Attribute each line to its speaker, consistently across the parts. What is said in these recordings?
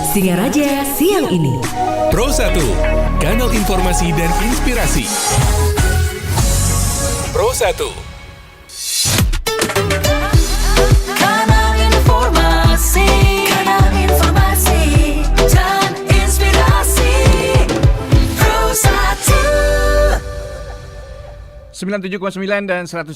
Speaker 1: Singaraja siang ini.
Speaker 2: Pro 1, kanal informasi dan inspirasi. Pro 1.
Speaker 3: Kanal informasi dan inspirasi. Pro 1.
Speaker 4: 97,9 dan 101,2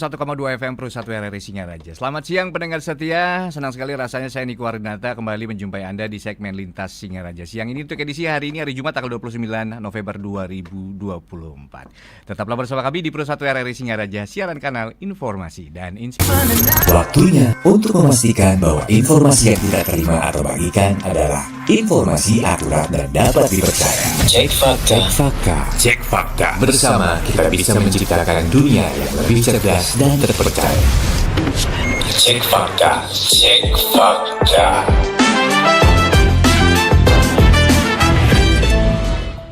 Speaker 4: FM Pro 1 RRI Singaraja. Selamat siang pendengar setia. Senang sekali rasanya saya Niko Arinata kembali menjumpai Anda di segmen Lintas Singaraja. Siang ini untuk edisi hari ini hari Jumat tanggal 29 November 2024. Tetaplah bersama kami di Pro 1 RRI Singaraja, siaran kanal informasi dan inspirasi.
Speaker 5: Waktunya untuk memastikan bahwa informasi yang kita terima atau bagikan adalah informasi akurat dan dapat dipercaya. Cek fakta. Cek fakta. Bersama kita bisa menciptakan dunia yang lebih cerdas dan terpercaya. Cek fakta. Cek fakta.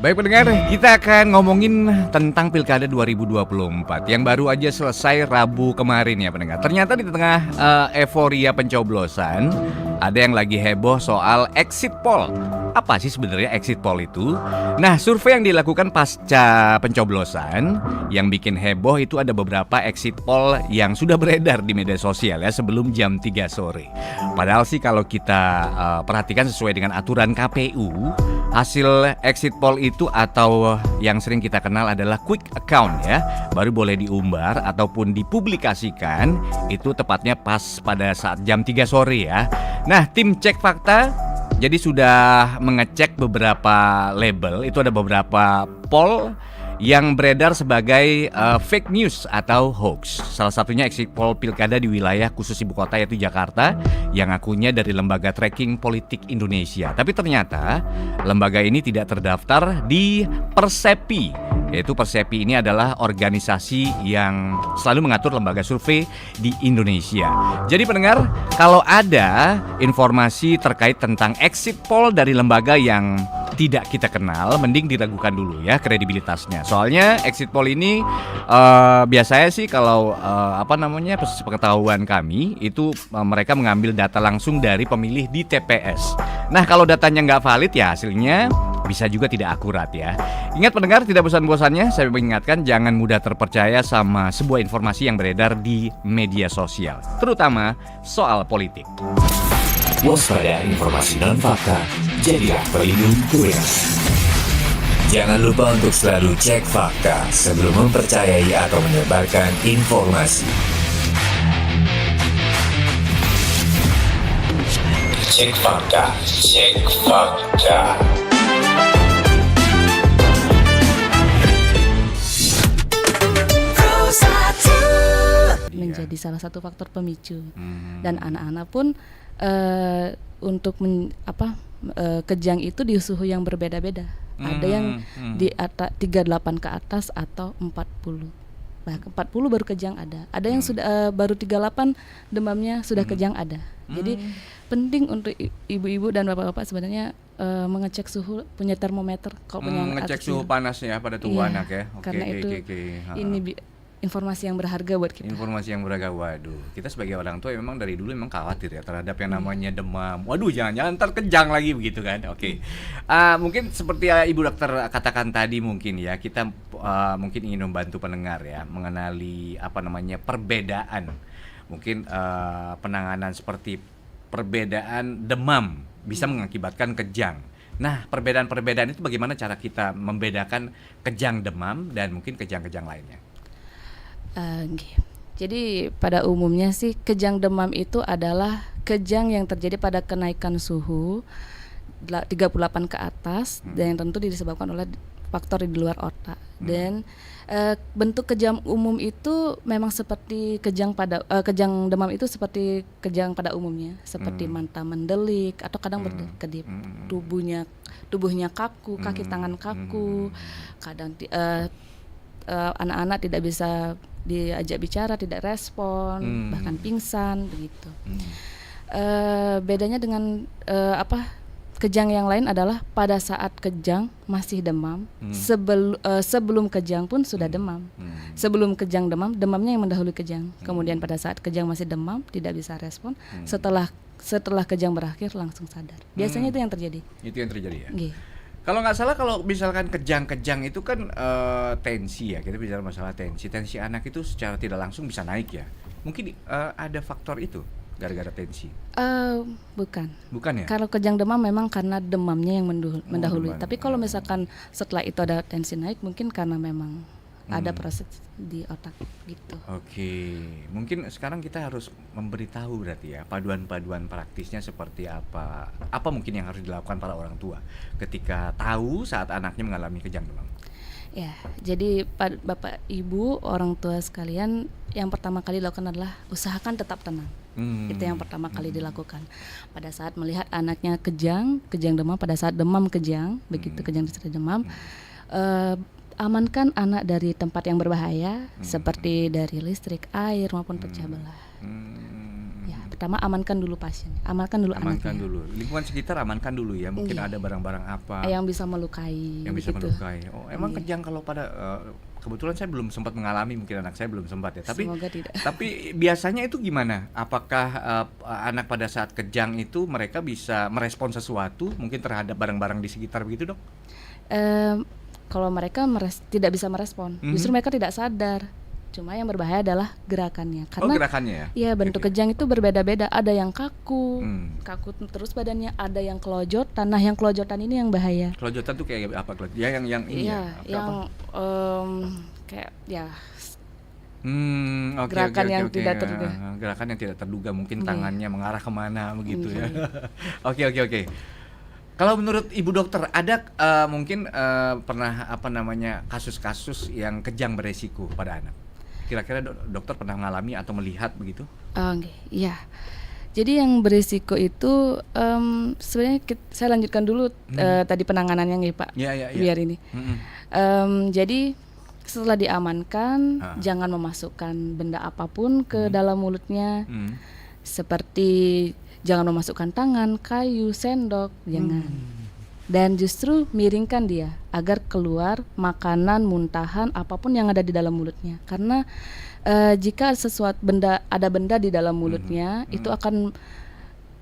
Speaker 4: Baik pendengar, kita akan ngomongin tentang Pilkada 2024 yang baru aja selesai Rabu kemarin ya pendengar. Ternyata di tengah euforia pencoblosan, ada yang lagi heboh soal exit poll. Apa sih sebenarnya exit poll itu? Nah, survei yang dilakukan pasca pencoblosan yang bikin heboh itu ada beberapa exit poll yang sudah beredar di media sosial ya sebelum jam 3 sore. Padahal sih kalau kita perhatikan sesuai dengan aturan KPU, hasil exit poll itu atau yang sering kita kenal adalah quick account ya, baru boleh diumbar ataupun dipublikasikan itu tepatnya pas pada saat jam 3 sore ya. Nah, tim cek fakta jadi sudah mengecek beberapa label, itu ada beberapa poll yang beredar sebagai fake news atau hoax. Salah satunya exit poll pilkada di wilayah khusus ibu kota yaitu Jakarta yang akunya dari Lembaga Tracking Politik Indonesia. Tapi ternyata lembaga ini tidak terdaftar di Persepi. Yaitu Persepi ini adalah organisasi yang selalu mengatur lembaga survei di Indonesia. Jadi pendengar, kalau ada informasi terkait tentang exit poll dari lembaga yang tidak kita kenal, mending diragukan dulu ya kredibilitasnya. Soalnya exit poll ini biasanya sih kalau pengetahuan kami itu mereka mengambil data langsung dari pemilih di TPS. Nah kalau datanya nggak valid ya hasilnya bisa juga tidak akurat ya. Ingat pendengar, tidak bosan-bosannya saya mengingatkan jangan mudah terpercaya sama sebuah informasi yang beredar di media sosial, terutama soal politik.
Speaker 5: Waspada informasi non-fakta, jadilah pelindung kebenaran. Jangan lupa untuk selalu cek fakta sebelum mempercayai atau menyebarkan informasi. Cek fakta, cek fakta.
Speaker 6: Menjadi salah satu faktor pemicu dan anak-anak pun untuk kejang itu di suhu yang berbeda-beda. Ada yang di atas 38 ke atas atau 40. Bahkan 40 baru kejang ada. Ada yang sudah baru 38 demamnya sudah kejang ada. Jadi penting untuk ibu-ibu dan bapak-bapak sebenarnya mengecek suhu, punya termometer kalau punya
Speaker 4: mengecek suhu panasnya pada tubuh anak ya.
Speaker 6: Karena itu ini informasi yang berharga buat kita.
Speaker 4: Informasi yang berharga, waduh. Kita sebagai orang tua memang dari dulu memang khawatir ya terhadap yang namanya demam. Waduh, jangan-jangan ntar kejang lagi begitu kan. Oke. Mungkin seperti Ibu Dokter katakan tadi mungkin ya, kita mungkin ingin membantu pendengar ya mengenali perbedaan. Mungkin penanganan seperti perbedaan demam bisa mengakibatkan kejang. Nah, perbedaan-perbedaan itu bagaimana cara kita membedakan kejang demam dan mungkin kejang-kejang lainnya?
Speaker 6: Jadi pada umumnya sih kejang demam itu adalah kejang yang terjadi pada kenaikan suhu 38 ke atas dan yang tentu disebabkan oleh faktor di luar otak. Dan bentuk kejang umum itu memang seperti kejang demam itu seperti kejang pada umumnya, seperti mata mendelik atau kadang berkedip, tubuhnya kaku, kaki tangan kaku, kadang anak-anak tidak bisa diajak bicara, tidak respon, bahkan pingsan begitu. Bedanya dengan kejang yang lain adalah pada saat kejang masih demam, sebelum kejang pun sudah demam. Sebelum kejang demam, demamnya yang mendahului kejang. Kemudian pada saat kejang masih demam, tidak bisa respon. Setelah kejang berakhir langsung sadar. Biasanya itu yang terjadi.
Speaker 4: Itu yang terjadi ya.
Speaker 6: Nggih.
Speaker 4: Kalau nggak salah kalau misalkan kejang-kejang itu kan tensi ya, kita bicara masalah tensi anak itu secara tidak langsung bisa naik ya. Mungkin ada faktor itu gara-gara tensi.
Speaker 6: Bukan
Speaker 4: ya?
Speaker 6: Kalau kejang demam memang karena demamnya yang mendahului.
Speaker 4: demam.
Speaker 6: Tapi kalau misalkan setelah itu ada tensi naik, mungkin karena memang ada proses di otak gitu.
Speaker 4: Oke, mungkin sekarang kita harus memberitahu berarti ya paduan-paduan praktisnya seperti apa. Apa mungkin yang harus dilakukan para orang tua ketika tahu saat anaknya mengalami kejang demam?
Speaker 6: Ya, jadi Bapak Ibu orang tua sekalian, yang pertama kali dilakukan adalah usahakan tetap tenang. Itu yang pertama kali dilakukan. Pada saat melihat anaknya kejang demam, pada saat demam kejang, begitu kejang disertai demam, amankan anak dari tempat yang berbahaya seperti dari listrik, air maupun pecah belah. Ya, pertama amankan dulu pasien, amankan dulu anaknya.
Speaker 4: Lingkungan sekitar amankan dulu ya. Mungkin
Speaker 6: Iya.
Speaker 4: ada barang-barang apa
Speaker 6: Yang bisa melukai.
Speaker 4: yang bisa
Speaker 6: begitu.
Speaker 4: melukai. Oh, emang
Speaker 6: Iya.
Speaker 4: kejang kalau pada kebetulan saya belum sempat mengalami, mungkin anak saya belum sempat ya. Tapi
Speaker 6: Semoga tidak.
Speaker 4: tapi biasanya itu gimana? Apakah anak pada saat kejang itu mereka bisa merespon sesuatu mungkin terhadap barang-barang di sekitar begitu, Dok?
Speaker 6: Kalau mereka tidak bisa merespon, justru mereka tidak sadar. Cuma yang berbahaya adalah gerakannya. Karena
Speaker 4: gerakannya ya?
Speaker 6: ya bentuk
Speaker 4: Oke.
Speaker 6: kejang itu berbeda-beda. Ada yang kaku terus badannya, ada yang kelojotan. Nah, yang kelojotan ini yang bahaya.
Speaker 4: Kelojotan tuh kayak apa? Ya yang ini
Speaker 6: Iya,
Speaker 4: ya?
Speaker 6: yang kayak ya
Speaker 4: Oke,
Speaker 6: Gerakan
Speaker 4: oke,
Speaker 6: yang
Speaker 4: oke.
Speaker 6: tidak terduga.
Speaker 4: Gerakan yang tidak terduga, mungkin
Speaker 6: Iya.
Speaker 4: tangannya mengarah kemana begitu ya.
Speaker 6: Iya.
Speaker 4: Oke. Kalau menurut Ibu Dokter ada mungkin pernah kasus-kasus yang kejang beresiko pada anak? Kira-kira dokter pernah mengalami atau melihat begitu?
Speaker 6: Oke, iya. Jadi yang berisiko itu sebenarnya saya lanjutkan dulu tadi penanganannya nih Pak.
Speaker 4: Iya.
Speaker 6: Biar ini. Jadi setelah diamankan, jangan memasukkan benda apapun ke dalam mulutnya. Seperti jangan memasukkan tangan, kayu, sendok, jangan. Dan justru miringkan dia agar keluar makanan, muntahan, apapun yang ada di dalam mulutnya. Karena jika ada benda di dalam mulutnya, itu akan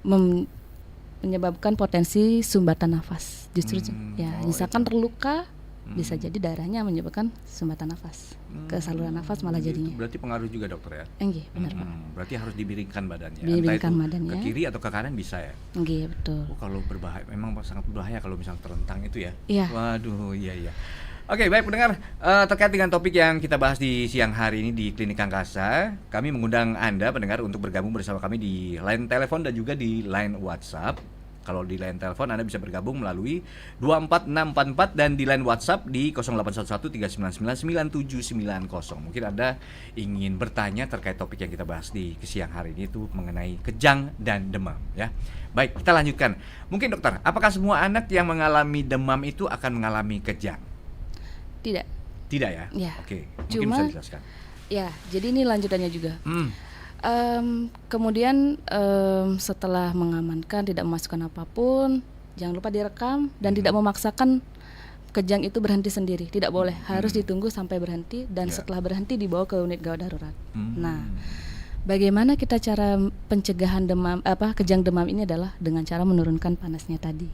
Speaker 6: menyebabkan potensi sumbatan nafas. Justru misalkan terluka, bisa jadi darahnya menyebabkan sumbatan nafas ke saluran nafas malah jadinya.
Speaker 4: Itu berarti pengaruh juga dokter ya?
Speaker 6: Enggak, benar Pak.
Speaker 4: Berarti harus dibiringkan badannya.
Speaker 6: Dibiringkan
Speaker 4: Entah itu
Speaker 6: badannya.
Speaker 4: ke kiri atau ke kanan bisa ya?
Speaker 6: Enggak, betul.
Speaker 4: Kalau berbahaya, memang sangat berbahaya kalau misalnya terlentang itu ya.
Speaker 6: Iya.
Speaker 4: Waduh, iya. Oke, baik pendengar, terkait dengan topik yang kita bahas di siang hari ini di Klinik Angkasa, kami mengundang Anda pendengar untuk bergabung bersama kami di line telepon dan juga di line WhatsApp. Kalau di line telepon Anda bisa bergabung melalui 24644 dan di line WhatsApp di 081139999790. Mungkin Anda ingin bertanya terkait topik yang kita bahas di siang hari ini itu mengenai kejang dan demam ya. Baik, kita lanjutkan. Mungkin dokter, apakah semua anak yang mengalami demam itu akan mengalami kejang?
Speaker 6: Tidak.
Speaker 4: Tidak ya?
Speaker 6: Ya.
Speaker 4: Oke, mungkin bisa dijelaskan.
Speaker 6: Ya, jadi ini lanjutannya juga. Kemudian setelah mengamankan, tidak memasukkan apapun, jangan lupa direkam dan tidak memaksakan kejang itu berhenti sendiri. Tidak boleh, harus ditunggu sampai berhenti dan setelah berhenti dibawa ke unit gawat darurat. Nah, bagaimana kita cara pencegahan kejang demam ini adalah dengan cara menurunkan panasnya tadi.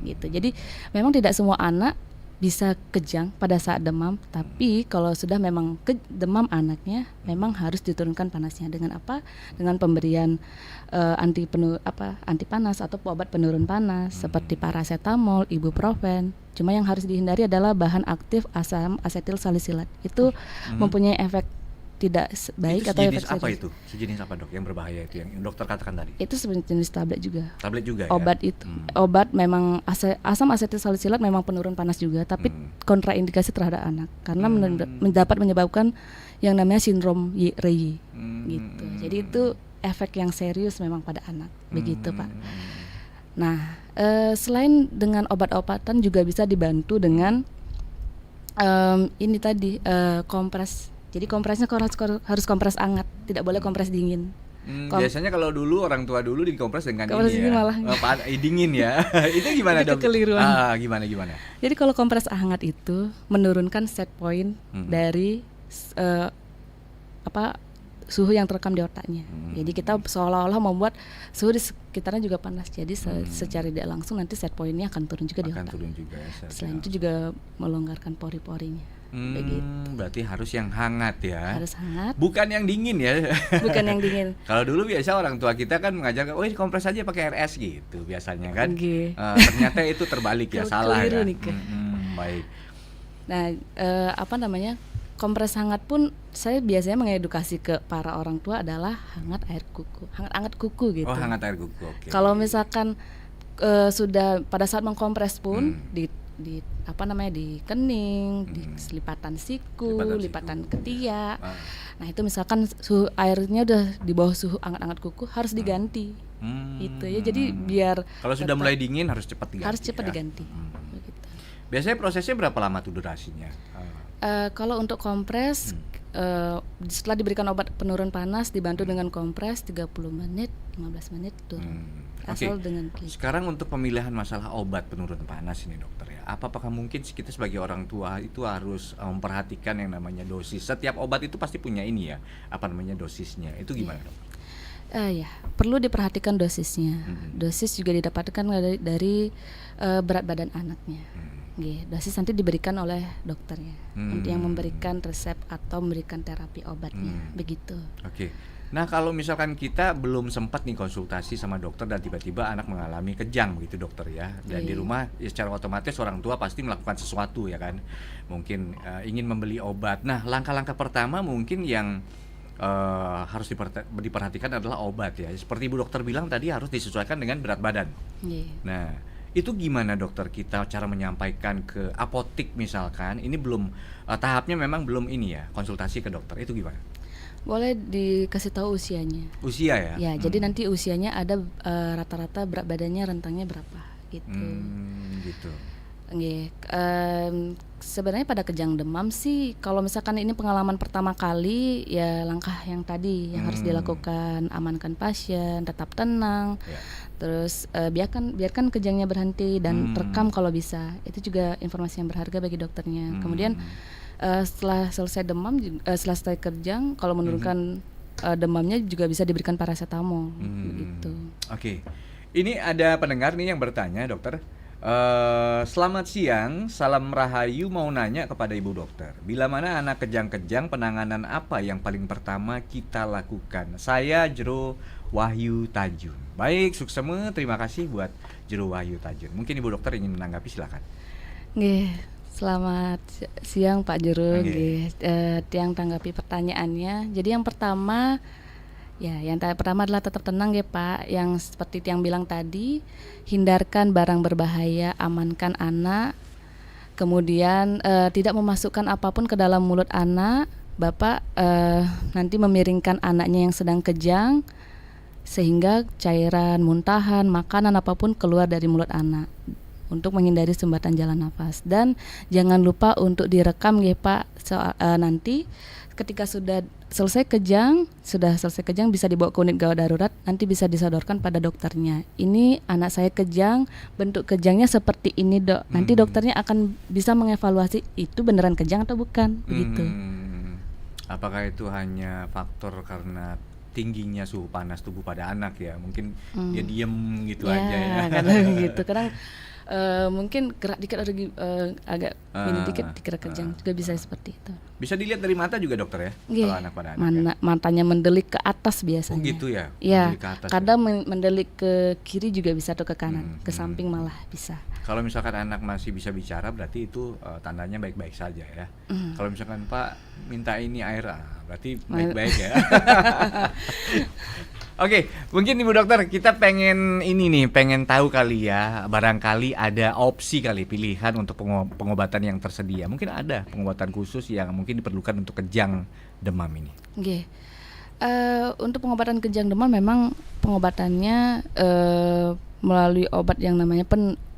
Speaker 6: Gitu. Jadi memang tidak semua anak bisa kejang pada saat demam, tapi kalau sudah memang demam anaknya, memang harus diturunkan panasnya dengan apa? Dengan pemberian anti panas atau obat penurun panas seperti paracetamol, ibuprofen. Cuma yang harus dihindari adalah bahan aktif asam asetil salisilat. Itu mempunyai efek tidak baik
Speaker 4: itu
Speaker 6: atau efek
Speaker 4: sejenis apa
Speaker 6: serius.
Speaker 4: itu? Sejenis apa dok yang berbahaya itu yang dokter katakan tadi?
Speaker 6: Itu sejenis tablet juga.
Speaker 4: Tablet juga
Speaker 6: Obat
Speaker 4: ya?
Speaker 6: itu, obat memang asam asetil salisilat memang penurun panas juga, tapi kontraindikasi terhadap anak karena dapat menyebabkan yang namanya sindrom Reye gitu. Jadi itu efek yang serius memang pada anak, begitu Pak. Nah, selain dengan obat-obatan juga bisa dibantu dengan ini tadi kompres. Jadi kompresnya harus kompres hangat, tidak boleh kompres dingin.
Speaker 4: Biasanya kalau dulu orang tua dulu dikompres dengan
Speaker 6: Kompres
Speaker 4: ini
Speaker 6: ini
Speaker 4: ya.
Speaker 6: malah.
Speaker 4: Dingin ya. Itu gimana
Speaker 6: Itu
Speaker 4: dok?
Speaker 6: kekeliruan.
Speaker 4: Gimana?
Speaker 6: Jadi kalau kompres hangat itu menurunkan set point dari suhu yang terekam di otaknya. Jadi kita seolah-olah membuat suhu di sekitarnya juga panas. Jadi secara tidak langsung nanti set pointnya akan turun juga di
Speaker 4: Akan
Speaker 6: otak.
Speaker 4: turun juga ya.
Speaker 6: Selain itu juga melonggarkan pori-porinya. Begitu.
Speaker 4: Berarti harus yang hangat ya.
Speaker 6: Harus hangat,
Speaker 4: Bukan yang dingin ya.
Speaker 6: bukan yang dingin.
Speaker 4: Kalau dulu biasa orang tua kita kan mengajarkan, kompres aja pakai RS gitu biasanya kan.
Speaker 6: Oke.
Speaker 4: Ternyata itu terbalik ya, salah
Speaker 6: Keliru
Speaker 4: ya.
Speaker 6: nih, Kak.
Speaker 4: Baik.
Speaker 6: Nah, kompres hangat pun saya biasanya mengedukasi ke para orang tua adalah hangat air kuku, hangat kuku gitu.
Speaker 4: Oh, hangat air kuku. Oke.
Speaker 6: Kalau misalkan sudah pada saat mengkompres pun di kening, di lipatan siku, lipatan ketiak. Nah, itu misalkan suhu airnya udah di bawah suhu hangat-hangat kuku harus diganti. Itu ya. Jadi biar
Speaker 4: Kalau sudah mulai dingin harus cepat diganti.
Speaker 6: harus cepat
Speaker 4: ya?
Speaker 6: diganti. Begitu.
Speaker 4: Biasanya prosesnya berapa lama tuh durasinya?
Speaker 6: Kalau untuk kompres setelah diberikan obat penurun panas dibantu dengan kompres 30 menit, 15 menit turun. Asal
Speaker 4: Oke.
Speaker 6: dengan klik.
Speaker 4: Sekarang untuk pemilihan masalah obat penurun panas ini dokter ya, apakah mungkin kita sebagai orang tua itu harus memperhatikan yang namanya dosis? Setiap obat itu pasti punya ini ya, dosisnya. Itu gimana dok?
Speaker 6: Ya, perlu diperhatikan dosisnya. Dosis juga didapatkan dari berat badan anaknya. Dosis nanti diberikan oleh dokter ya, yang memberikan resep atau memberikan terapi obatnya, begitu.
Speaker 4: Oke. Nah kalau misalkan kita belum sempat nih konsultasi sama dokter dan tiba-tiba anak mengalami kejang begitu dokter ya, dan di rumah ya secara otomatis orang tua pasti melakukan sesuatu ya kan, mungkin ingin membeli obat. Nah langkah-langkah pertama mungkin yang harus diperhatikan adalah obat ya. Seperti ibu dokter bilang tadi harus disesuaikan dengan berat badan. Nah itu gimana dokter kita cara menyampaikan ke apotik misalkan ini belum tahapnya memang belum ini ya konsultasi ke dokter, itu gimana?
Speaker 6: Boleh dikasih tahu usianya.
Speaker 4: Usia ya?
Speaker 6: Ya, jadi nanti usianya ada rata-rata berat badannya rentangnya berapa gitu.
Speaker 4: Gitu.
Speaker 6: Sebenarnya pada kejang demam sih, kalau misalkan ini pengalaman pertama kali, ya langkah yang tadi yang harus dilakukan, amankan pasien, tetap tenang, terus biarkan kejangnya berhenti dan rekam kalau bisa. Itu juga informasi yang berharga bagi dokternya. Kemudian setelah selesai demam, setelah selesai kejang, kalau menurunkan demamnya juga bisa diberikan paracetamol, begitu.
Speaker 4: Oke. Ini ada pendengar nih yang bertanya dokter. Selamat siang, salam rahayu, mau nanya kepada ibu dokter. Bila mana anak kejang-kejang, penanganan apa yang paling pertama kita lakukan? Saya Jero Wahyu Tajun. Baik, suksema, terima kasih buat Jero Wahyu Tajun. Mungkin ibu dokter ingin menanggapi, silakan.
Speaker 6: Selamat siang Pak Jero. Yang tanggapi pertanyaannya. Jadi yang pertama adalah tetap tenang ya Pak. Yang seperti yang bilang tadi, hindarkan barang berbahaya, amankan anak. Kemudian tidak memasukkan apapun ke dalam mulut anak. Bapak nanti memiringkan anaknya yang sedang kejang sehingga cairan, muntahan, makanan apapun keluar dari mulut anak untuk menghindari sumbatan jalan nafas. Dan jangan lupa untuk direkam ya Pak. Nanti ketika sudah selesai kejang bisa dibawa ke unit gawat darurat, nanti bisa disodorkan pada dokternya. Ini anak saya kejang, bentuk kejangnya seperti ini dok. Nanti dokternya akan bisa mengevaluasi itu beneran kejang atau bukan, begitu.
Speaker 4: Apakah itu hanya faktor karena tingginya suhu panas tubuh pada anak ya? Mungkin dia diem gitu aja ya.
Speaker 6: Kadang gitu, kadang mungkin gerak dikit atau agak ini dikit dikira kejang, juga bisa seperti itu.
Speaker 4: Bisa dilihat dari mata juga dokter ya? Kalau anak pada anak
Speaker 6: matanya mendelik ke atas biasanya.
Speaker 4: Oh gitu ya?
Speaker 6: Iya,
Speaker 4: Mendelik ke atas,
Speaker 6: kadang mendelik ke kiri juga bisa atau ke kanan, ke samping malah bisa.
Speaker 4: Kalau misalkan anak masih bisa bicara berarti itu tandanya baik-baik saja ya. Kalau misalkan Pak minta ini air, berarti baik-baik ya. Oke, mungkin ibu dokter kita pengen tahu kali ya, barangkali ada opsi kali pilihan untuk pengobatan yang tersedia. Mungkin ada pengobatan khusus yang mungkin diperlukan untuk kejang demam ini.
Speaker 6: Untuk pengobatan kejang demam memang pengobatannya melalui obat yang namanya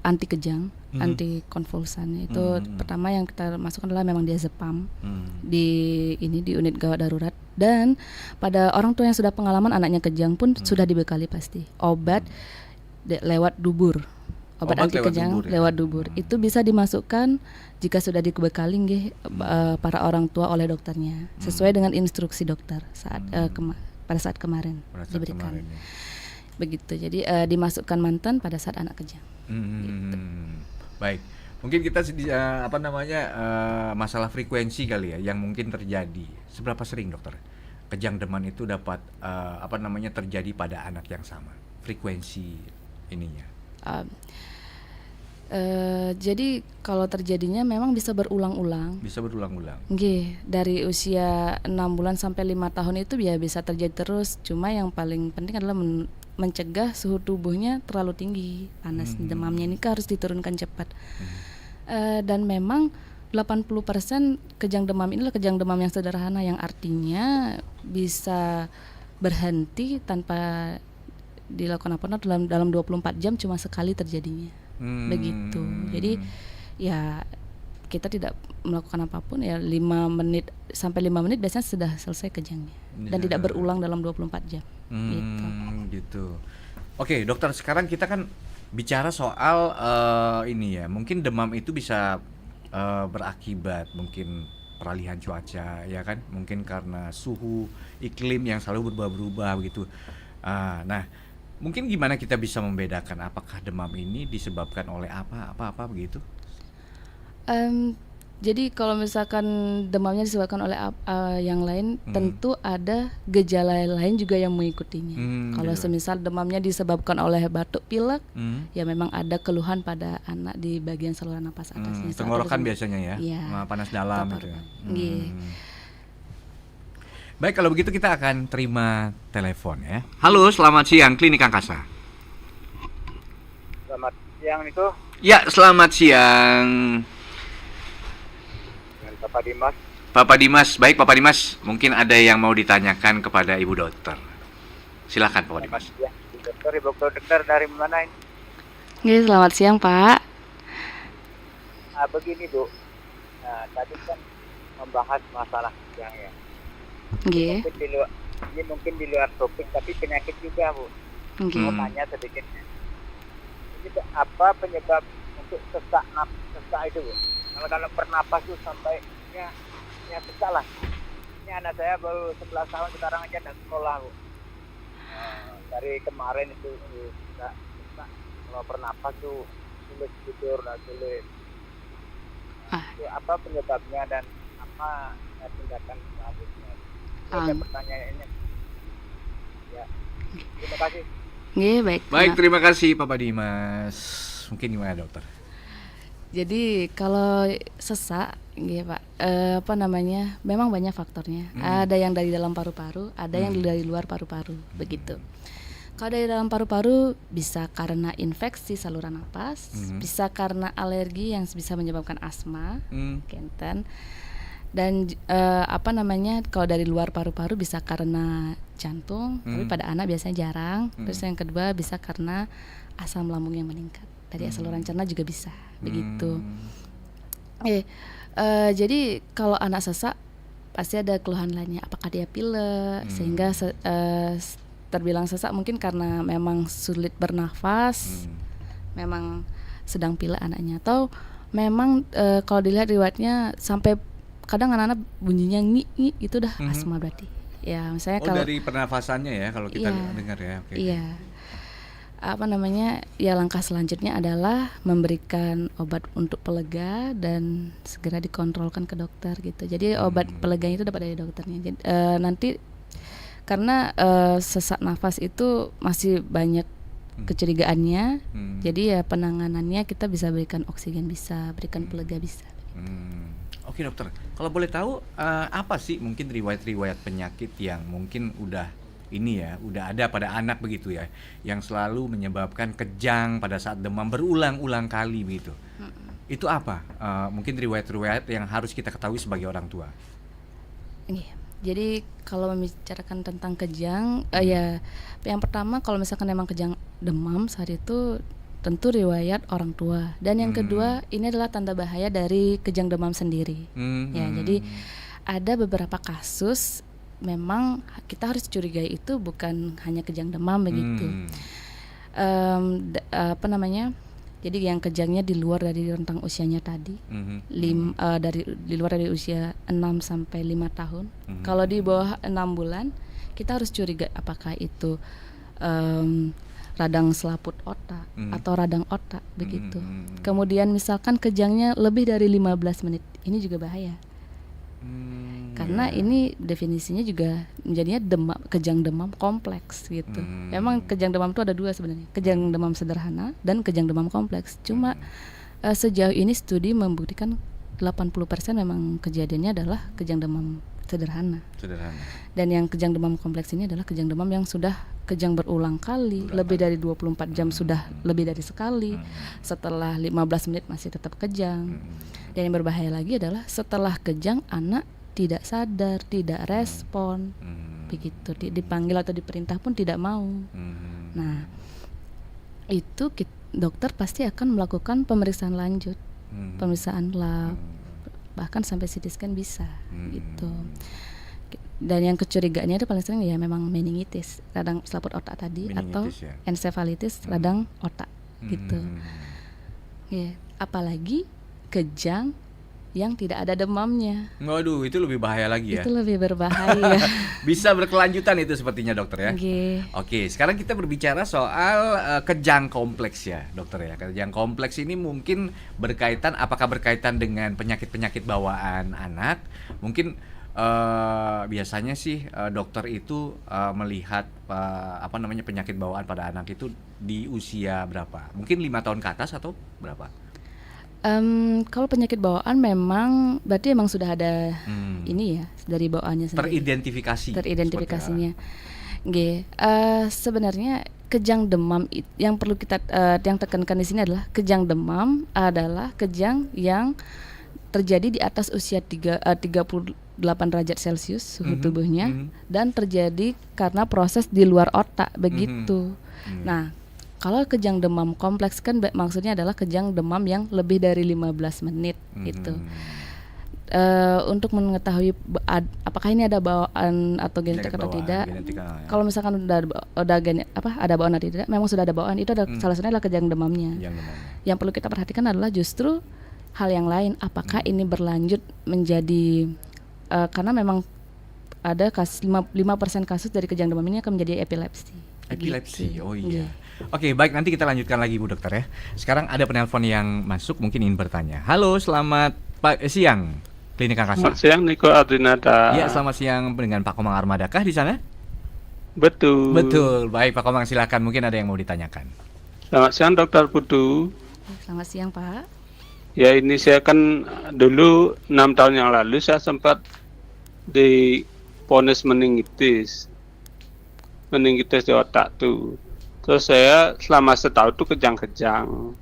Speaker 6: anti kejang, anti konvulsan. Itu pertama yang kita masukkan adalah memang diazepam di unit gawat darurat. Dan pada orang tua yang sudah pengalaman anaknya kejang pun sudah dibekali pasti obat lewat dubur. Obat anti kejang lewat dubur. Itu bisa dimasukkan jika sudah dibekali para orang tua oleh dokternya sesuai dengan instruksi dokter saat pada saat kemarin diberikan. Begitu. Jadi dimasukkan mantan pada saat anak kejang. Gitu.
Speaker 4: Baik. Mungkin kita masalah frekuensi kali ya yang mungkin terjadi. Seberapa sering dokter kejang demam itu dapat terjadi pada anak yang sama? Frekuensi ininya.
Speaker 6: Jadi kalau terjadinya memang bisa berulang-ulang.
Speaker 4: Bisa berulang-ulang.
Speaker 6: Dari usia 6 bulan sampai 5 tahun itu ya bisa terjadi terus. Cuma yang paling penting adalah mencegah suhu tubuhnya terlalu tinggi, panas. Demamnya ini harus diturunkan cepat. Dan memang 80% kejang demam ini adalah kejang demam yang sederhana, yang artinya bisa berhenti tanpa dilakukan apa-apa dalam 24 jam, cuma sekali terjadinya. Begitu. Jadi ya kita tidak melakukan apapun ya 5 menit sampai 5 menit biasanya sudah selesai kejangnya dan tidak berulang dalam 24 jam.
Speaker 4: Gitu. Oke, dokter, sekarang kita kan bicara soal mungkin demam itu bisa berakibat mungkin peralihan cuaca, ya kan? Mungkin karena suhu iklim yang selalu berubah-ubah begitu. Nah, mungkin gimana kita bisa membedakan apakah demam ini disebabkan oleh apa begitu?
Speaker 6: Jadi kalau misalkan demamnya disebabkan oleh yang lain, tentu ada gejala lain juga yang mengikutinya. Kalau semisal demamnya disebabkan oleh batuk pilek, ya memang ada keluhan pada anak di bagian saluran napas atasnya.
Speaker 4: Tenggorokan biasanya ya, panas dalam gitu ya. Baik, kalau begitu kita akan terima telepon ya. Halo, selamat siang, Klinik Angkasa.
Speaker 7: Selamat siang itu.
Speaker 4: Ya, selamat siang.
Speaker 7: Dengan Bapak Dimas.
Speaker 4: Bapak Dimas, baik Bapak Dimas, mungkin ada yang mau ditanyakan kepada Ibu Dokter. Silakan Bapak Dimas.
Speaker 7: Ya, Ibu Dokter dari mana ini?
Speaker 6: Selamat siang Pak.
Speaker 7: Begini Bu, tadi kan membahas masalah kejang ya. Mungkin di luar topik, tapi penyakit juga Bu. Mau tanya sedikit. Ini apa penyebab untuk sesak itu Bu? Kalau bernapas tuh sampai ya sesak lah. Ini anak saya baru 11 tahun sekarang aja dan sekolah Bu. Dari kemarin itu sesak. Kalau bernapas tuh sulit tidur dan sulit. Itu apa penyebabnya dan apa tindakan selanjutnya? Pertanyaannya. Ya. Terima kasih.
Speaker 4: Baik, terima kasih Bapak Dimas. Mungkin gimana dokter?
Speaker 6: Jadi kalau sesak, Pak, memang banyak faktornya. Ada yang dari dalam paru-paru, ada yang dari luar paru-paru, begitu. Kalau dari dalam paru-paru bisa karena infeksi saluran napas, bisa karena alergi yang bisa menyebabkan asma, kenten. Dan kalau dari luar paru-paru bisa karena jantung, tapi pada anak biasanya jarang. Terus yang kedua bisa karena asam lambung yang meningkat. Dari saluran cerna juga bisa, begitu. Jadi kalau anak sesak pasti ada keluhan lainnya. Apakah dia pilek sehingga terbilang sesak mungkin karena memang sulit bernafas, memang sedang pilek anaknya, atau memang kalau dilihat riwayatnya sampai kadang anak-anak bunyinya ngi itu udah asma berarti. Ya, misalnya kalau
Speaker 4: dari pernafasannya ya kalau kita dengar ya.
Speaker 6: Iya. Ya langkah selanjutnya adalah memberikan obat untuk pelega dan segera dikontrolkan ke dokter gitu. Jadi obat peleganya itu dapat dari dokternya. Jadi, nanti karena sesak nafas itu masih banyak kecurigaannya. Jadi ya penanganannya kita bisa berikan oksigen, bisa berikan pelega, bisa.
Speaker 4: Oke dokter, kalau boleh tahu apa sih mungkin riwayat-riwayat penyakit yang mungkin udah ada pada anak begitu ya, yang selalu menyebabkan kejang pada saat demam berulang-ulang kali begitu. Itu apa? Mungkin riwayat-riwayat yang harus kita ketahui sebagai orang tua.
Speaker 6: Jadi kalau membicarakan tentang kejang, ya yang pertama kalau misalkan memang kejang demam saat itu tentu riwayat orang tua. Dan yang kedua, ini adalah tanda bahaya dari kejang demam sendiri. Ya, jadi ada beberapa kasus memang kita harus curigai itu bukan hanya kejang demam begitu. Apa namanya? Jadi yang kejangnya di luar dari rentang usianya tadi, di luar dari usia 6 sampai 5 tahun. Kalau di bawah 6 bulan, kita harus curiga apakah itu radang selaput otak atau radang otak begitu. Kemudian misalkan kejangnya lebih dari 15 menit, ini juga bahaya. Karena ini definisinya juga menjadinya kejang demam kompleks gitu. Memang kejang demam itu ada dua sebenarnya, kejang demam sederhana dan kejang demam kompleks. Cuma sejauh ini studi membuktikan 80% memang kejadiannya adalah kejang demam sederhana. Dan yang kejang demam kompleks ini adalah kejang demam yang sudah kejang berulang kali, lebih dari 24 jam sudah lebih dari sekali. Setelah 15 menit masih tetap kejang. Dan yang berbahaya lagi adalah setelah kejang anak tidak sadar, tidak respon, begitu. Dipanggil atau diperintah pun tidak mau. Nah, itu dokter pasti akan melakukan pemeriksaan lanjut, pemeriksaan lab, bahkan sampai CT scan bisa, gitu. Dan yang kecurigaannya itu paling sering ya memang meningitis, radang selaput otak tadi, atau ensefalitis radang otak, gitu. Ya, apalagi kejang yang tidak ada demamnya.
Speaker 4: Waduh, itu lebih bahaya lagi ya.
Speaker 6: Itu lebih berbahaya.
Speaker 4: Bisa berkelanjutan itu sepertinya dokter ya. Oke, sekarang kita berbicara soal kejang kompleks ya dokter ya. Kejang kompleks ini mungkin apakah berkaitan dengan penyakit-penyakit bawaan anak? Mungkin biasanya sih dokter itu melihat penyakit bawaan pada anak itu di usia berapa? Mungkin 5 tahun ke atas atau berapa?
Speaker 6: Kalau penyakit bawaan memang berarti emang sudah ada ini ya dari bawaannya sendiri. Teridentifikasinya. Sebenarnya kejang demam yang perlu kita yang tekankan di sini adalah kejang demam adalah kejang yang terjadi di atas usia 38 derajat Celcius suhu tubuhnya dan terjadi karena proses di luar otak begitu. Nah, kalau kejang demam kompleks kan maksudnya adalah kejang demam yang lebih dari 15 menit gitu. Untuk mengetahui apakah ini ada bawaan atau genetik atau tidak. Kalau misalkan ada bawaan atau tidak, memang sudah ada bawaan, itu salah satunya adalah kejang demamnya. Yang perlu kita perhatikan adalah justru hal yang lain, apakah ini berlanjut menjadi karena memang ada 5% kasus dari kejang demam ini akan menjadi epilepsi.
Speaker 4: Epilepsi, oh iya. Oke, baik, nanti kita lanjutkan lagi Bu Dokter ya. Sekarang ada penelpon yang masuk, mungkin ingin bertanya. Halo, selamat siang, Klinik Angkasa.
Speaker 8: Selamat siang, Niko Adrinata.
Speaker 4: Ya, selamat siang dengan Pak Komang Armadakah di sana?
Speaker 8: Betul.
Speaker 4: Betul, baik Pak Komang, silakan, mungkin ada yang mau ditanyakan.
Speaker 8: Selamat siang, Dokter Putu.
Speaker 6: Selamat siang, Pak.
Speaker 8: Ya, ini saya kan dulu 6 tahun yang lalu saya sempat diponis meningitis di otak tuh. Terus saya selama setahun tuh kejang-kejang,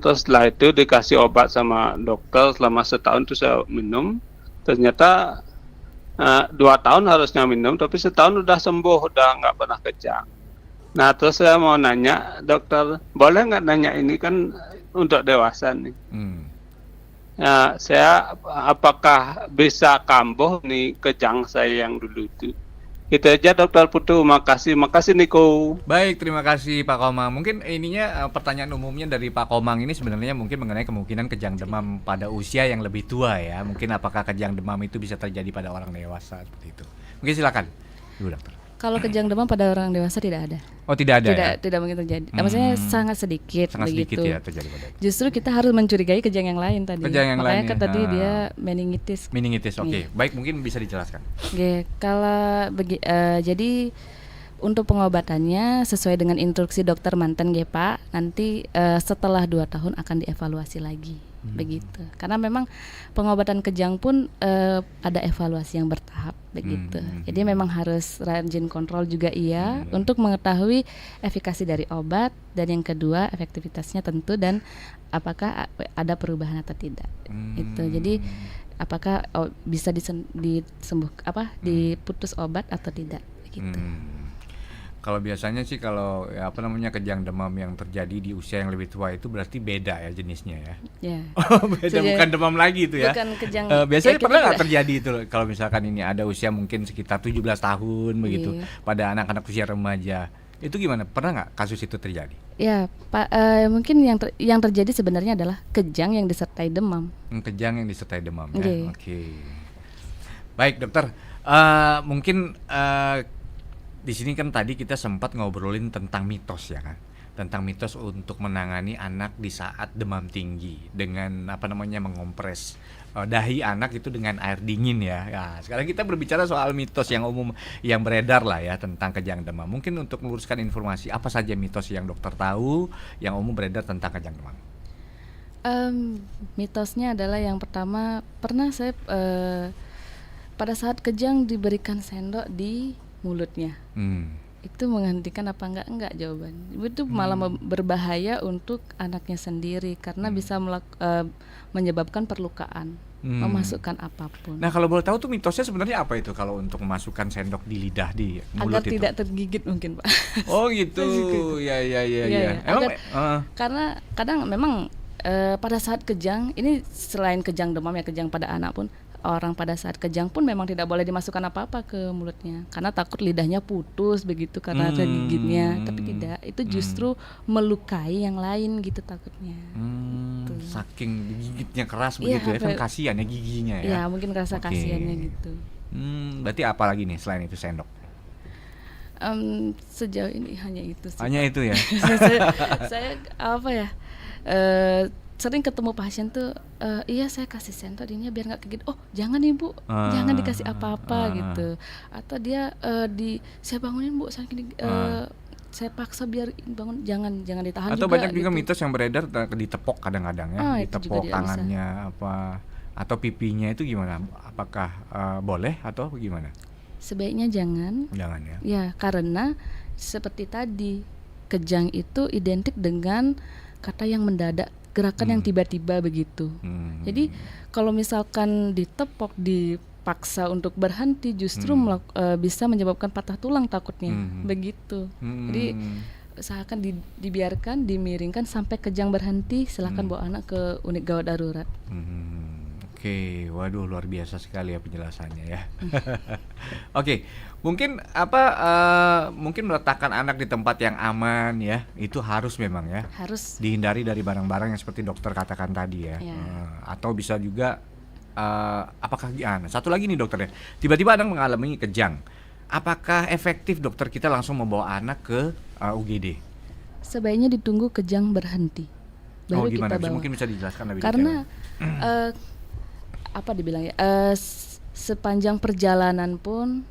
Speaker 8: terus setelah itu dikasih obat sama dokter selama setahun tuh saya minum. Ternyata 2 tahun harusnya minum, tapi setahun udah sembuh, udah nggak pernah kejang. Nah, terus saya mau nanya dokter, boleh nggak nanya, ini kan untuk dewasa nih. Nah, saya apakah bisa kambuh nih kejang saya yang dulu itu? Itu aja Dokter Putu, makasih Niko.
Speaker 4: Baik, terima kasih Pak Komang. Mungkin ininya pertanyaan umumnya dari Pak Komang ini sebenarnya mungkin mengenai kemungkinan kejang demam pada usia yang lebih tua ya. Mungkin apakah kejang demam itu bisa terjadi pada orang dewasa seperti itu. Mungkin silakan, Ibu Dokter.
Speaker 6: Kalau kejang demam pada orang dewasa tidak ada.
Speaker 4: Oh, tidak ada.
Speaker 6: Tidak mungkin terjadi. Maksudnya sangat sedikit.
Speaker 4: Sangat
Speaker 6: begitu.
Speaker 4: sedikit ya terjadi pada.
Speaker 6: Justru kita harus mencurigai kejang yang lain tadi. Makanya kan tadi dia meningitis.
Speaker 4: Oke. Baik, mungkin bisa dijelaskan.
Speaker 6: Oke, jadi untuk pengobatannya sesuai dengan instruksi dokter mantan Pak, nanti setelah 2 tahun akan dievaluasi lagi. Begitu. Karena memang pengobatan kejang pun ada evaluasi yang bertahap begitu. Jadi memang harus rajin kontrol juga untuk mengetahui efikasi dari obat, dan yang kedua efektivitasnya tentu, dan apakah ada perubahan atau tidak. Itu. Jadi apakah bisa diputus obat atau tidak gitu.
Speaker 4: Kalau biasanya sih kalau ya, apa namanya kejang demam yang terjadi di usia yang lebih tua itu berarti beda ya jenisnya ya.
Speaker 6: Ya.
Speaker 4: Oh, beda,
Speaker 6: Sudah-
Speaker 4: bukan demam lagi itu ya.
Speaker 6: Bukan kejang.
Speaker 4: Biasanya
Speaker 6: ya, kita
Speaker 4: pernah nggak
Speaker 6: juga-
Speaker 4: terjadi itu kalau misalkan ini ada usia mungkin sekitar 17 tahun begitu
Speaker 6: Iya.
Speaker 4: pada anak-anak usia remaja. Itu gimana? Pernah nggak kasus itu terjadi?
Speaker 6: Ya, Pak, mungkin yang terjadi sebenarnya adalah kejang yang disertai demam.
Speaker 4: Kejang yang disertai demam ya.
Speaker 6: Oke.
Speaker 4: Oke. Baik, dokter. Mungkin di sini kan tadi kita sempat ngobrolin tentang mitos ya kan. Tentang mitos untuk menangani anak di saat demam tinggi dengan apa namanya mengompres dahi anak itu dengan air dingin ya. Nah, sekarang kita berbicara soal mitos yang umum yang beredar lah ya tentang kejang demam. Mungkin untuk meluruskan informasi apa saja mitos yang dokter tahu yang umum beredar tentang kejang demam.
Speaker 6: Mitosnya adalah yang pertama, pernah saya pada saat kejang diberikan sendok di mulutnya. Itu menghentikan apa enggak jawaban. Itu malah berbahaya untuk anaknya sendiri karena bisa menyebabkan perlukaan, memasukkan apapun.
Speaker 4: Nah, kalau boleh tahu tuh mitosnya sebenarnya apa itu kalau untuk memasukkan sendok di lidah di mulut
Speaker 6: Agar
Speaker 4: itu?
Speaker 6: tidak tergigit mungkin, Pak.
Speaker 4: Oh gitu. Ya.
Speaker 6: Iya,
Speaker 4: Emang
Speaker 6: karena kadang memang pada saat kejang ini selain kejang demam ya kejang pada anak pun orang pada saat kejang pun memang tidak boleh dimasukkan apa-apa ke mulutnya karena takut lidahnya putus begitu karena tergigitnya, tapi tidak, itu justru melukai yang lain gitu takutnya.
Speaker 4: saking digigitnya keras
Speaker 6: Iya,
Speaker 4: begitu ya kan
Speaker 6: sampai-
Speaker 4: kasihan ya giginya ya.
Speaker 6: Ya mungkin rasa
Speaker 4: Oke.
Speaker 6: kasihannya gitu.
Speaker 4: Berarti apa lagi nih selain itu sendok?
Speaker 6: Sejauh ini hanya itu sih.
Speaker 4: Hanya itu ya.
Speaker 6: saya apa ya sering ketemu pasien tuh iya saya kasih sendok ini biar nggak kegigit, oh jangan ibu, jangan dikasih apa-apa gitu, atau dia saya bangunin bu, saya gini, saya paksa biar bangun, jangan ditahan
Speaker 4: Atau
Speaker 6: juga,
Speaker 4: banyak juga
Speaker 6: gitu.
Speaker 4: mitos yang beredar ditepok kadang-kadang ya,
Speaker 6: Itu juga
Speaker 4: ditepok
Speaker 6: tidak bisa.
Speaker 4: tangannya apa atau pipinya itu gimana? Apakah boleh atau gimana?
Speaker 6: Sebaiknya jangan.
Speaker 4: Jangan ya.
Speaker 6: Ya, karena seperti tadi, kejang itu identik dengan kata yang mendadak, gerakan yang tiba-tiba begitu. Jadi kalau misalkan ditepok, dipaksa untuk berhenti, justru bisa menyebabkan patah tulang takutnya, begitu. Jadi usahakan dibiarkan, dimiringkan sampai kejang berhenti. Silakan bawa anak ke unit gawat darurat.
Speaker 4: Oke, waduh luar biasa sekali ya penjelasannya ya. Oke, mungkin mungkin meletakkan anak di tempat yang aman ya, itu harus memang ya.
Speaker 6: Harus.
Speaker 4: Dihindari dari barang-barang yang seperti dokter katakan tadi ya.
Speaker 6: Ya.
Speaker 4: Atau bisa juga apakah satu lagi nih dokter ya. Tiba-tiba anak mengalami kejang. Apakah efektif dokter kita langsung membawa anak ke UGD?
Speaker 6: Sebaiknya ditunggu kejang berhenti, baru
Speaker 4: Gimana?
Speaker 6: kita bawa.
Speaker 4: Mungkin bisa dijelaskan lebih
Speaker 6: Karena apa dibilang ya, sepanjang perjalanan pun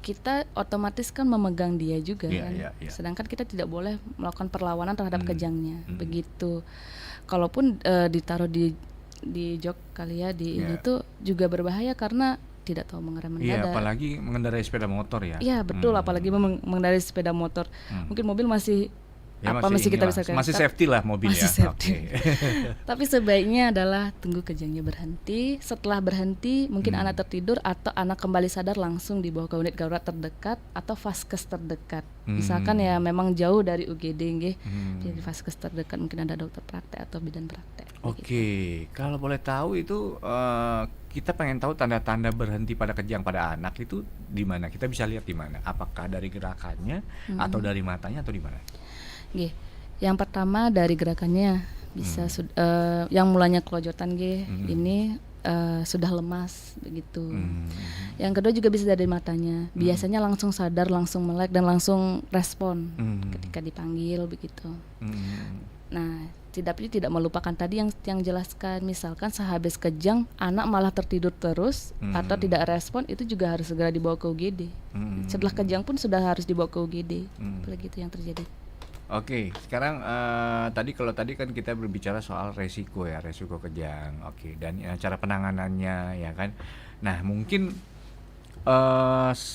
Speaker 6: kita otomatis kan memegang dia juga
Speaker 4: Iya,
Speaker 6: kan.
Speaker 4: iya, iya.
Speaker 6: Sedangkan kita tidak boleh melakukan perlawanan terhadap kejangnya, begitu. Kalaupun ditaruh di jok kali ya di ini
Speaker 4: Iya.
Speaker 6: tuh juga berbahaya karena tidak tahu mengerem
Speaker 4: Iya,
Speaker 6: mendadak.
Speaker 4: apalagi mengendarai sepeda motor ya.
Speaker 6: Iya betul, apalagi mengendarai sepeda motor. Mungkin mobil masih
Speaker 4: Ya,
Speaker 6: masih kita bisa
Speaker 4: masih safety lah mobil
Speaker 6: masih
Speaker 4: ya.
Speaker 6: safety.
Speaker 4: Oke.
Speaker 6: Tapi sebaiknya adalah tunggu kejangnya berhenti. Setelah berhenti, mungkin anak tertidur atau anak kembali sadar langsung dibawa ke unit gawat terdekat atau vaskes terdekat. Misalkan ya memang jauh dari UGD nggih. Jadi vaskes terdekat mungkin ada dokter praktek atau bidan praktek.
Speaker 4: Oke, kalau boleh tahu itu kita pengen tahu tanda-tanda berhenti pada kejang pada anak itu di mana? Kita bisa lihat di mana? Apakah dari gerakannya atau dari matanya atau di mana?
Speaker 6: Nggih. Yang pertama dari gerakannya bisa yang mulanya kelojotan nggih, ini sudah lemas begitu. Yang kedua juga bisa dari matanya. Biasanya langsung sadar, langsung melek dan langsung respon ketika dipanggil begitu. Nah, tapi tidak melupakan tadi yang jelaskan, misalkan sehabis kejang anak malah tertidur terus atau tidak respon, itu juga harus segera dibawa ke UGD. Setelah kejang pun sudah harus dibawa ke UGD. Begitu yang terjadi.
Speaker 4: Oke, sekarang tadi kan kita berbicara soal resiko kejang. Oke, dan cara penanganannya ya kan. Nah, mungkin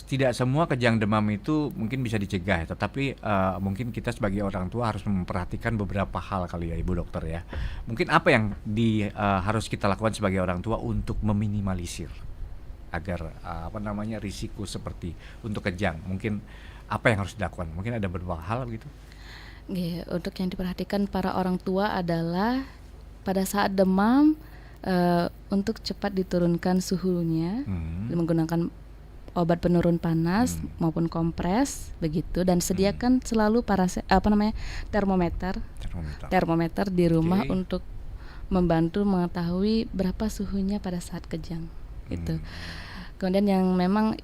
Speaker 4: tidak semua kejang demam itu mungkin bisa dicegah, tetapi mungkin kita sebagai orang tua harus memperhatikan beberapa hal kali ya Ibu Dokter ya. Mungkin apa yang harus kita lakukan sebagai orang tua untuk meminimalisir agar risiko seperti untuk kejang. Mungkin apa yang harus dilakukan? Mungkin ada beberapa hal begitu.
Speaker 6: Untuk yang diperhatikan para orang tua adalah pada saat demam untuk cepat diturunkan suhunya menggunakan obat penurun panas maupun kompres begitu, dan sediakan selalu termometer di rumah untuk membantu mengetahui berapa suhunya pada saat kejang itu. Kemudian yang memang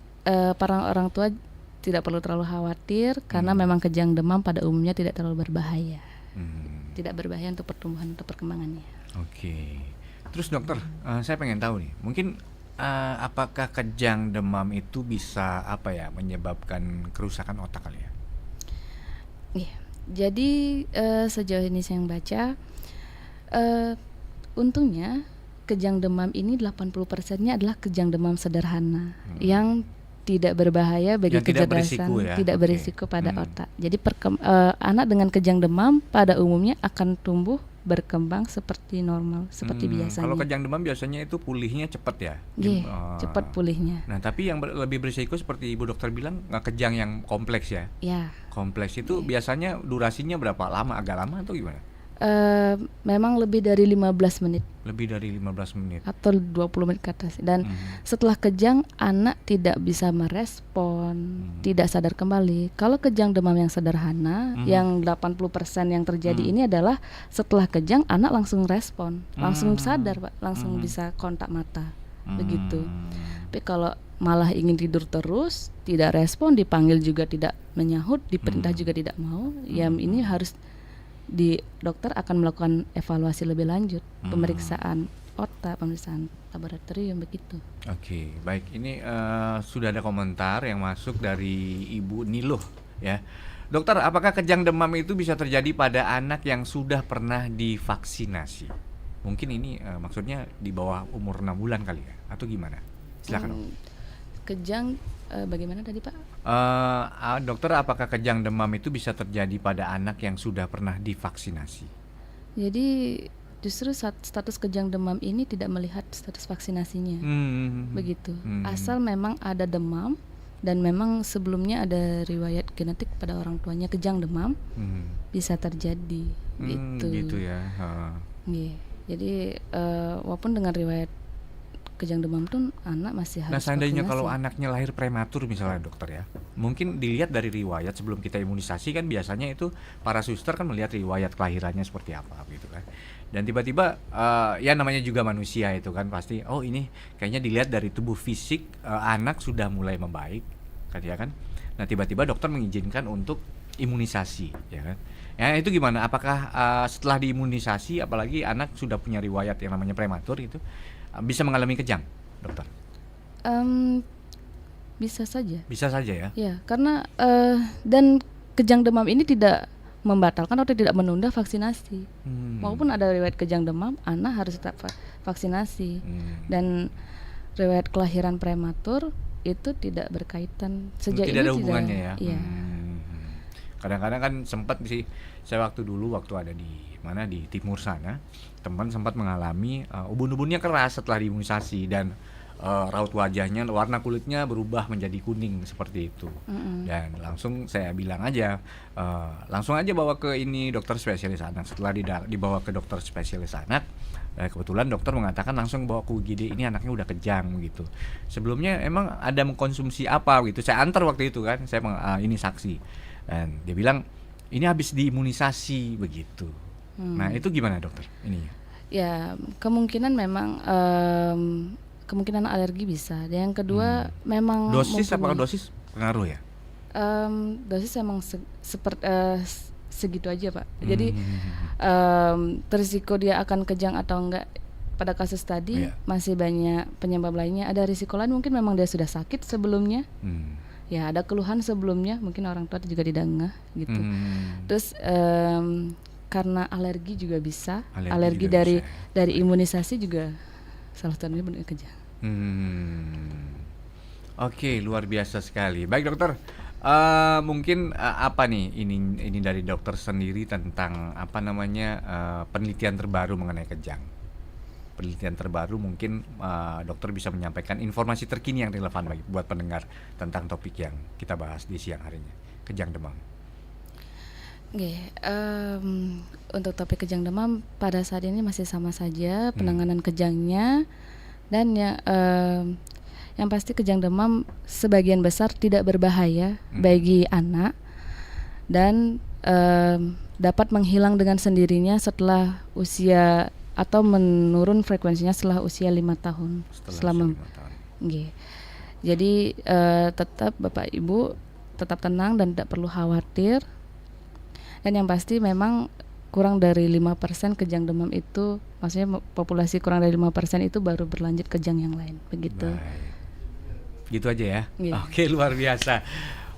Speaker 6: para orang tua tidak perlu terlalu khawatir karena memang kejang demam pada umumnya tidak terlalu berbahaya. Tidak berbahaya untuk pertumbuhan atau perkembangannya.
Speaker 4: Oke. Terus dokter, saya pengen tahu nih, mungkin apakah kejang demam itu bisa menyebabkan kerusakan otak kali ya?
Speaker 6: Iya. Jadi sejauh ini saya baca, untungnya kejang demam ini 80%-nya adalah kejang demam sederhana yang tidak berbahaya bagi kecerdasan, tidak berisiko pada otak. Jadi anak dengan kejang demam pada umumnya akan tumbuh berkembang seperti normal, seperti biasanya.
Speaker 4: Kalau kejang demam biasanya itu pulihnya cepat ya?
Speaker 6: Cepat pulihnya.
Speaker 4: Nah, tapi yang lebih berisiko seperti Ibu dokter bilang, kejang yang kompleks ya?
Speaker 6: Ya.
Speaker 4: Kompleks itu biasanya durasinya berapa lama? Agak lama atau gimana?
Speaker 6: Memang lebih dari 15 menit.
Speaker 4: Lebih dari 15 menit.
Speaker 6: Atau 20 menit ke atas. Dan setelah kejang, anak tidak bisa merespon, tidak sadar kembali. Kalau kejang demam yang sederhana, yang 80% yang terjadi ini adalah setelah kejang, anak langsung respon, langsung sadar, Pak, langsung bisa kontak mata, begitu. Tapi kalau malah ingin tidur terus, tidak respon, dipanggil juga tidak menyahut, diperintah juga tidak mau, ya ini harus dokter akan melakukan evaluasi lebih lanjut, pemeriksaan otak, pemeriksaan laboratorium begitu.
Speaker 4: Oke, baik. Ini sudah ada komentar yang masuk dari Ibu Niluh ya. Dokter, apakah kejang demam itu bisa terjadi pada anak yang sudah pernah divaksinasi? Mungkin ini maksudnya di bawah umur 6 bulan kali ya, atau gimana? Silakan.
Speaker 6: Kejang bagaimana tadi Pak?
Speaker 4: Dokter, apakah kejang demam itu bisa terjadi pada anak yang sudah pernah divaksinasi?
Speaker 6: Jadi justru status kejang demam ini tidak melihat status vaksinasinya, begitu. Asal memang ada demam dan memang sebelumnya ada riwayat genetik pada orang tuanya kejang demam, bisa terjadi, gitu.
Speaker 4: Gitu ya.
Speaker 6: Jadi walaupun dengan riwayat kejang demam tuh anak masih harus.
Speaker 4: Nah, seandainya
Speaker 6: vaksinasi.
Speaker 4: kalau anaknya lahir prematur misalnya dokter ya, mungkin dilihat dari riwayat sebelum kita imunisasi kan biasanya itu para suster kan melihat riwayat kelahirannya seperti apa gitu kan. Dan tiba-tiba ya namanya juga manusia itu kan pasti ini kayaknya dilihat dari tubuh fisik anak sudah mulai membaik kan ya kan. Nah, tiba-tiba dokter mengizinkan untuk imunisasi ya kan. Ya itu gimana? Apakah setelah diimunisasi apalagi anak sudah punya riwayat yang namanya prematur itu bisa mengalami kejang, dokter?
Speaker 6: Bisa saja.
Speaker 4: Bisa saja ya?
Speaker 6: Ya, karena dan kejang demam ini tidak membatalkan atau tidak menunda vaksinasi. Maupun ada riwayat kejang demam, anak harus tetap vaksinasi. Dan riwayat kelahiran prematur itu tidak berkaitan sejauh ini.
Speaker 4: Tidak ada hubungannya ya?
Speaker 6: Iya.
Speaker 4: Kadang-kadang kan sempat sih, saya waktu ada di timur sana, teman sempat mengalami ubun-ubunnya keras setelah diimunisasi dan raut wajahnya, warna kulitnya berubah menjadi kuning seperti itu. Dan langsung saya bilang aja, langsung aja bawa ke ini dokter spesialis anak. Setelah dibawa ke dokter spesialis anak, kebetulan dokter mengatakan langsung bawa ke UGD, ini anaknya udah kejang gitu. Sebelumnya emang ada mengkonsumsi apa gitu. Saya antar waktu itu kan, saya ini saksi. Dan dia bilang ini habis diimunisasi begitu. Nah itu gimana dokter ininya?
Speaker 6: Ya kemungkinan memang kemungkinan alergi bisa. Dan yang kedua memang
Speaker 4: dosis, apakah dosis pengaruh ya?
Speaker 6: Dosis emang segitu aja Pak. Jadi risiko dia akan kejang atau enggak pada kasus tadi masih banyak penyebab lainnya. Ada risiko lain mungkin memang dia sudah sakit sebelumnya. Ya ada keluhan sebelumnya, mungkin orang tua juga tidak ngeh gitu. Terus karena alergi juga bisa, alergi juga dari imunisasi juga salah satunya benar kejang.
Speaker 4: Oke, luar biasa sekali. Baik dokter, mungkin apa nih ini dari dokter sendiri tentang penelitian terbaru mengenai kejang. Penelitian terbaru mungkin dokter bisa menyampaikan informasi terkini yang relevan buat pendengar tentang topik yang kita bahas di siang harinya. kejang demam?
Speaker 6: Oke, untuk topik kejang demam pada saat ini masih sama saja penanganan kejangnya, dan yang pasti kejang demam sebagian besar tidak berbahaya bagi anak dan dapat menghilang dengan sendirinya setelah usia atau menurun frekuensinya setelah usia 5 tahun.
Speaker 4: Setelah 5 tahun.
Speaker 6: Nggih. Jadi tetap Bapak Ibu tetap tenang dan tidak perlu khawatir. Dan yang pasti memang kurang dari 5% kejang demam itu, maksudnya populasi kurang dari 5% itu baru berlanjut kejang yang lain, begitu.
Speaker 4: Baik. Gitu aja ya.
Speaker 6: Iya.
Speaker 4: Oke, luar biasa.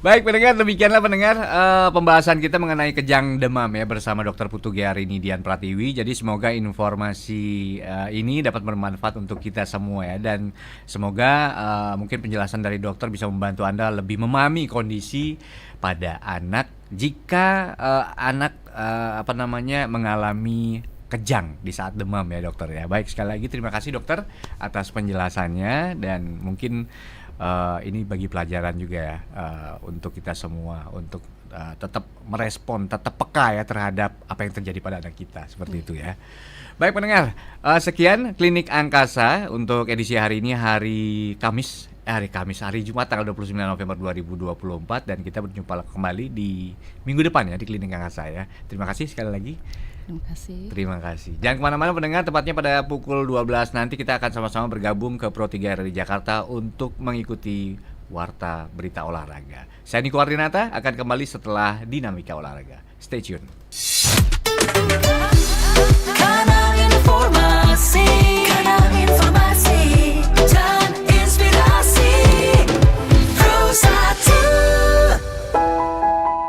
Speaker 4: Baik pendengar, demikianlah pendengar pembahasan kita mengenai kejang demam ya bersama Dr. Putu Gearini Dian Pratiwi. Jadi semoga informasi ini dapat bermanfaat untuk kita semua ya, dan semoga mungkin penjelasan dari dokter bisa membantu Anda lebih memahami kondisi pada anak jika anak mengalami kejang di saat demam ya dokter ya. Baik, sekali lagi terima kasih dokter atas penjelasannya, dan mungkin ini bagi pelajaran juga ya untuk kita semua untuk tetap merespon, tetap peka ya terhadap apa yang terjadi pada anak kita, seperti itu ya. Baik pendengar, sekian Klinik Angkasa untuk edisi hari ini, hari Jumat tanggal 29 November 2024, dan kita berjumpa kembali di minggu depan ya di Klinik Angkasa ya. Terima kasih sekali lagi. Terima kasih. Jangan kemana-mana pendengar, tepatnya pada pukul 12 nanti kita akan sama-sama bergabung ke Pro 3 RRI Jakarta untuk mengikuti Warta Berita Olahraga. Saya Niko Ardinata akan kembali setelah Dinamika Olahraga. Stay tune.